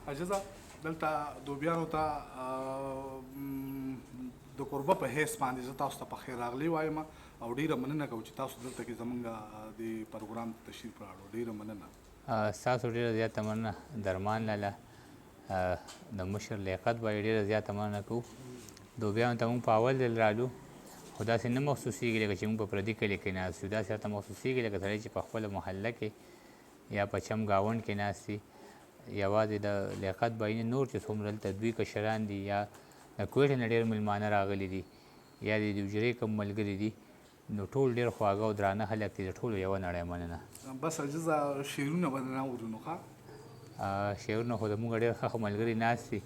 عجزه دلته دوبیانو ته د کوربه په حیث باندې زه تاسو ته په خیر راغلی وایم او ډیره مننه کوم چې تاسو دلته کې زمونږ د پروګرام ته تشریف راوړو. ډیره مننه. ستاسو ډېره زیاته مننه درمان لاله، د مشر لیاقت باندې ډېره زیاته مننه کوو. دوبیانو ته مونږ په اول ځل رالو، خو داسې نه محسوسېږي لکه چې مونږ په پردي کلي کې ناست یو. داسې راته محسوسېږي لکه سړی چې په خپله محله کې یا په چم ګاونډ کې ناست وي. یوازې د لیاقت بایي نه نور چې څومره دلته دوی کشران دي یا د کویټې نه ډېر مېلمانه راغلي دي یا د حجرې کوم ملګري دي، نو ټول ډېر خواږه او درانه خلک دي. د ټولو یوه نړۍ مننه. بس عجزه شعرونه به نه اورو نو ښه؟ شعرونه خو زموږ ډېر ښه ملګري ناست دي،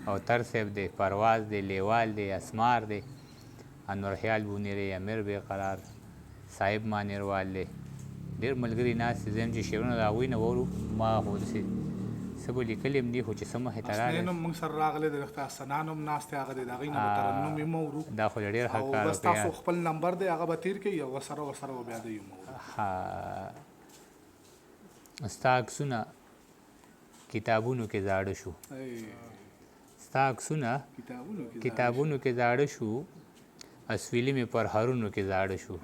او تر صاحب دی، پرواز دی، لیوال دی، اسمار دی، انورخیال بونیری، امیر بېقرار، صاحب مانیروال دی، ډېر ملګري ناست دي. زه یم چې شعرونه د هغوی نه واورو. ما خو داسې څه به لیکلي هم دي، خو چې څه مخې ته راغلی اسنین هم موږ سره راغلی دی، رښتیا سنان هم ناست دی، هغه دی د هغوی نه به ترنم یې اورو. دا خو ډېر ښه او کار بس تاسو خپل نمبر دی هغه به تیر کوي او ورسره به بیا دی اورو. ستا عکسونه کتابونو کې زاړه شو، ستا عکسونه کتابونو کې زاړه شو، اسویلي مې پر هرونو کې زاړه شو،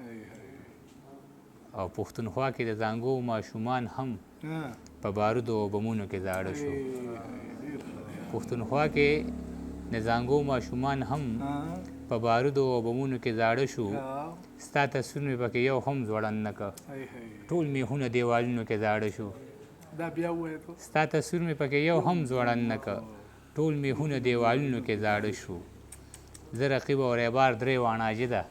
او پښتونخوا کې د زانګو ماشومان هم په بارودو او بمونو کې زاړه شو. پښتونخوا کې د زانګو ماشومان هم په بارودو او بمونو کې زاړه شو، ستا تصویر مې پکې یو هم ځوړند نه که، ټول میخونه دیوالونو کې زاړه شو. دا بیا ووایه ستا تصویر مې پکې یو هم ځوړند نه که، ټول میخونه دیوالونو کې زاړه شو. زه رقیب او ریبار درې واڼه ده،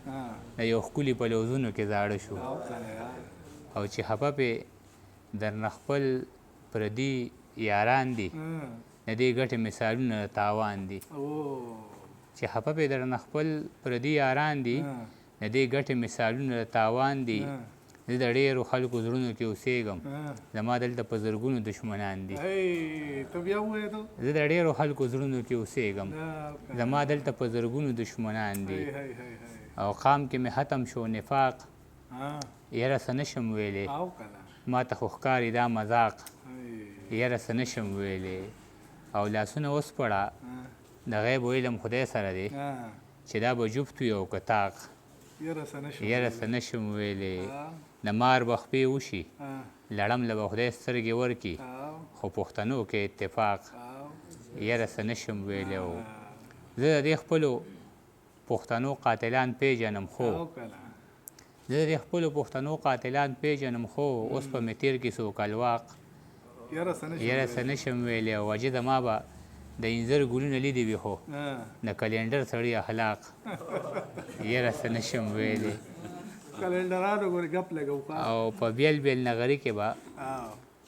د یو ښکلي په لوظونو کې زاړه شو. او چې خفه پې درنه خپل پردي یاران دي، د دې ګټې مثالونه د تاوان دي. چې خفه پې درنه خپل پردي یاران دي، د دې ګټې مثالونه د تاوان دي. زه د ډېرو خلکو زړونو کې اوسېږم، زما دلته په زرګونو دشمنان دي. زه د ډېرو خلکو زړونو کې اوسېږم، زما دلته په زرګونو دشمنان دي. او قام کې مې ختم شو نفاق، یاره څه نشم ویلی، ما ته خو ښکاري دا مذاق، یاره څه نشم ویلی. او لاسونه وسپړه، د غیب و علم خدای سره دی، چې دا به جفت وي او که طاق، یاره څه نشم ویلی. د مار به خپې وشي، لړم له به خدای سترګې ورکي، خو پښتنو کې اتفاق، یاره څه نشم ویلی. زه د دې خپلو پښتنو قاتلان پیژنم، خو زه د خپلو پښتنو قاتلان پیژنم، خو اوس په مې تیر کې څوک الواق، یاره څه نشم ویلی. او واجده ما به د انځر ګلونه لیدي وي، خو د کلینډر سړي اخلاق، یاره څه نشم ویلی. او په بیل بیل نغري کې به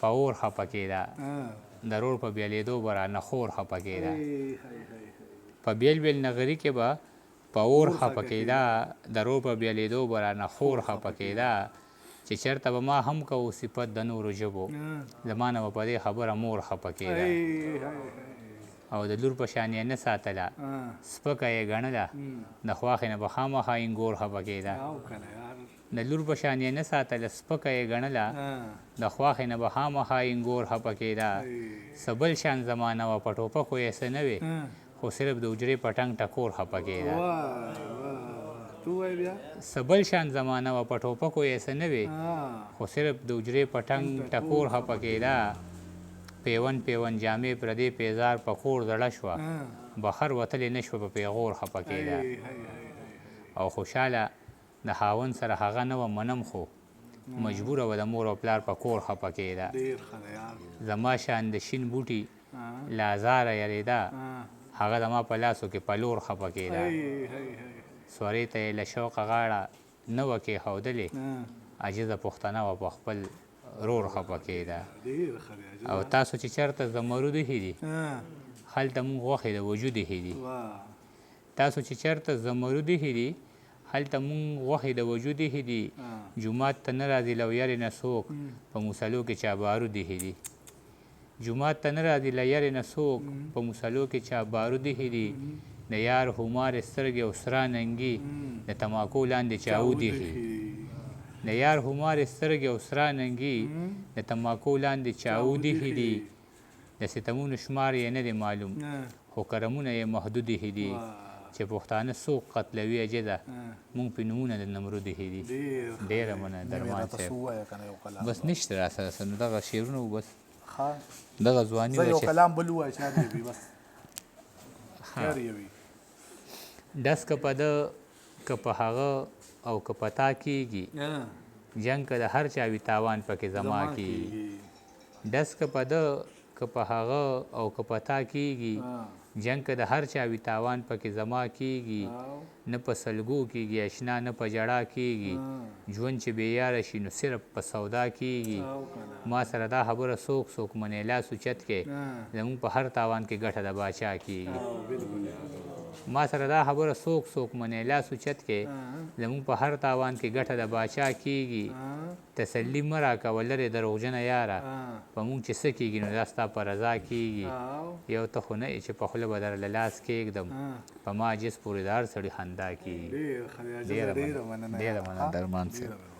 په اور خفه کېده، د رور په بیلېدو به رانه خور خفه کېده. په بیل بیل نغري کې به په اور خفه کېده، د رور په بیلېدو به رانه خور خفه کېده. چې چېرته به ما هم کوو صفت د نورو ژبو، زما نه به په دې خبره مور خفه کېده. او د لور په شان یې نه ساتله، سپکه یې ګڼله، د خواښې نه به خامخا انګور خفه کېده. د لور په شان یې نه ساتله، سپکه یې ګڼله، د خواښې نه به خامخا انګور خفه کېده. څه بل شان زمانه وه، په ټوپکو یې څه نه وې، خو صرف د حجرې په ټنګ ټکور خفه کېده. څه بل شان زمانه وه، په ټوپکو یې څه نه وې، خو صرف د حجرې په ټنګ ټکور خفه کېده. پیون پیون جامې پردې پیزار په کور زړه شوه، بخر وتلې نه شوه، په پیغور خفه کېده. او خوشحاله د خاوند سره هغه نه وه منم، خو مجبوره وه د مور او پلار په کور خفه کېده. زما شان د شین بوټي له ازاره یریده، هغه زما په لاسو کې پلور خفه کېده. سورې ته یې له شوقه غاړه نه وه کېښودلې، عاجزه پښتنه وه په خپل رور خفه کېده. او تاسو چې چېرته زمرود ایښي دي، هلته مونږ غوښې د وجود ایښي دي. تاسو چې چېرته زمرود ایښي دي، هلته مونږ غوښې د وجود ایښي دي. جومات ته نه راځي له یارې نه څوک، په موسلو کې چا بارود ایښي دي. جومات ته نه راځي له یارې نه څوک، په موسلو کې چا بارود ایښي دي. د یار همارې سترګې او سره ننګي، د تماکو لاندې چاود ایښي. د یار همارې سترګې او سره ننګي، د تماکو لاندې چاود ایښي دي. د ستمونو شمار یې نه دی معلوم خو کرمونه یې محدود ایښي دي چې پښتانه څوک قتلوي اجده مونږ پې نومونه د نمرود ایښي دي ډېره مننه درمان صاحب بس نشته را سره څه نو دغه شعرونه و بس دغه ځواني زه وه یو چې کلام بل ووایه چې هغه وي بس خیر یې وي ډس که په ده که په هغه او که په تا کېږي جنګ که د هر چا وي تاوان پکې زما کېږي ډس که په ده که په هغه او که په تا کېږي جنګ که د هر چا وي تاوان پکې زما کېږي نه په سلګو کېږي اشنا نه په ژړا کېږي ژوند چې بېیاره شي نو صرف په سودا کېږي ما سره دا خبره څوک څوک منې لاس اوچت کې زمونږ په هر تاوان کې ګټه د باچا کېږي ما سره دا خبره څوک څوک منې لاس اوچت کې زمونږ په هر تاوان کې ګټه د باچا کېږي تسلي مه راکوه لرې دروغجنه یاره په مونږ چې څه کېږي نو دا ستا په رضا کېږي یو ته خو نه یې چې په خوله به درله لاس کېږدم په ما جس پورې د هر سړي خندا کېږي ډېره مننه درمان صاحب